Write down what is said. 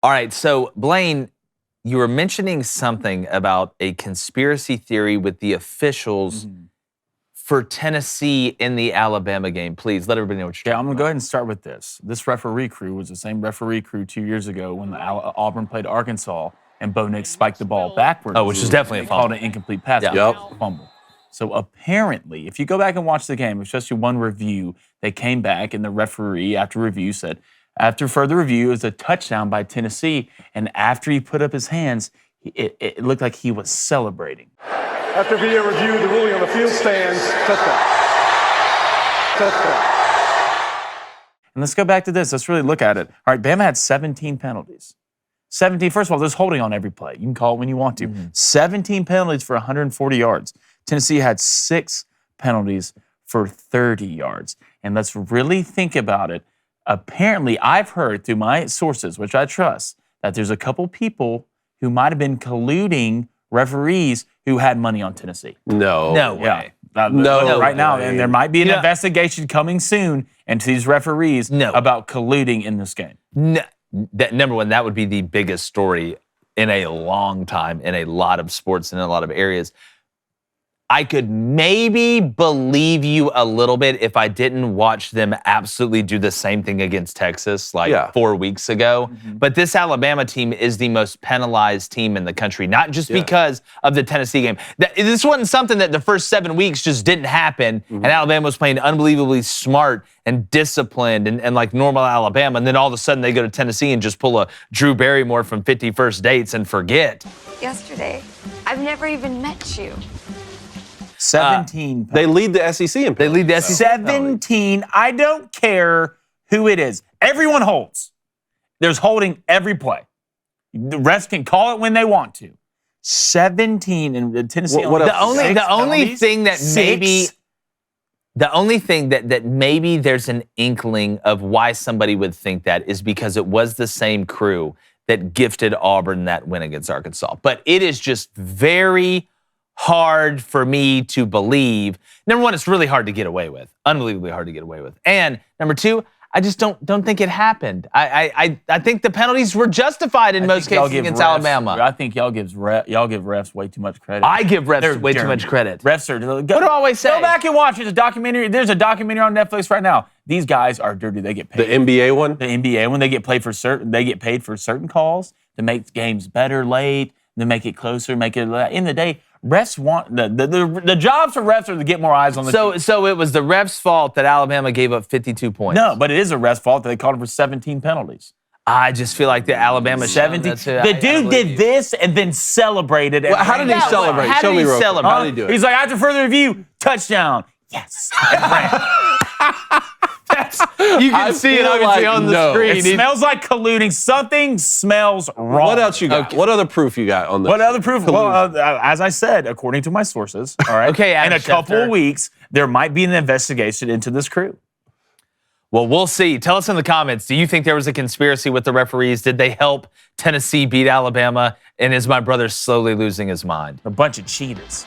All right, so Blaine, you were mentioning something about a conspiracy theory with the officials for Tennessee in the Alabama game. Please let everybody know what you're talking about. I'm going to go ahead and start with this. This referee crew was the same referee crew 2 years ago when Auburn played Arkansas and Bo Nix spiked the ball backwards. Oh, which is definitely a fumble. Called an incomplete pass. Fumble. So apparently, if you go back and watch the game, especially one review, they came back and the referee, after review, said, after further review, it was a touchdown by Tennessee. And after he put up his hands, it looked like he was celebrating. After video review, the ruling on the field stands. Touchdown. Touchdown. And let's go back to this. Let's really look at it. All right, Bama had 17 penalties. 17, first of all, there's holding on every play. You can call it when you want to. 17 penalties for 140 yards. Tennessee had 6 penalties for 30 yards. And let's really think about it. Apparently, I've heard through my sources, which I trust, that there's a couple people who might have been colluding referees who had money on Tennessee. No way. No, right now, and there might be an investigation coming soon into these referees about colluding in this game. No. Number one, that would be the biggest story in a long time in a lot of sports and in a lot of areas. I could maybe believe you a little bit if I didn't watch them absolutely do the same thing against Texas 4 weeks ago. But this Alabama team is the most penalized team in the country, not just because of the Tennessee game. This wasn't something that the first 7 weeks just didn't happen, and Alabama was playing unbelievably smart and disciplined and like normal Alabama, and then all of a sudden they go to Tennessee and just pull a Drew Barrymore from 51st Dates and forget. Yesterday, I've never even met you. 17. They lead the SEC in penalties. They lead the SEC. 17. I don't care who it is. Everyone holds. There's holding every play. The refs can call it when they want to. 17 in Tennessee. The only thing that maybe there's an inkling of why somebody would think that is because it was the same crew that gifted Auburn that win against Arkansas. But it is just very hard for me to believe. Number one, it's really hard to get away with. Unbelievably hard to get away with. And number two, I just don't think it happened. I think the penalties were justified in most cases against Alabama. I think y'all give refs way too much credit. I give refs way too much credit. Refs are. What do I always say? Go back and watch. There's a documentary on Netflix right now. These guys are dirty. They get paid. The NBA one. The NBA one. They get paid for certain calls to make games better late, to make it closer, make it in the day. Refs want the jobs for refs are to get more eyes on the team. So it was the refs' fault that Alabama gave up 52 points. No, but it is a refs' fault that they called him for 17 penalties. I just feel like the Alabama 17. The dude did this and then celebrated. Well, how did he celebrate? Show me real quick. How did he do it? He's like, after further review, touchdown. Yes. You can see it obviously on the screen. It smells like colluding. Something smells wrong. What else you got? Okay. What other proof you got on this? What other proof? Well, as I said, according to my sources, all right. Okay, in a couple of weeks, there might be an investigation into this crew. Well, we'll see. Tell us in the comments, do you think there was a conspiracy with the referees? Did they help Tennessee beat Alabama? And is my brother slowly losing his mind? A bunch of cheaters.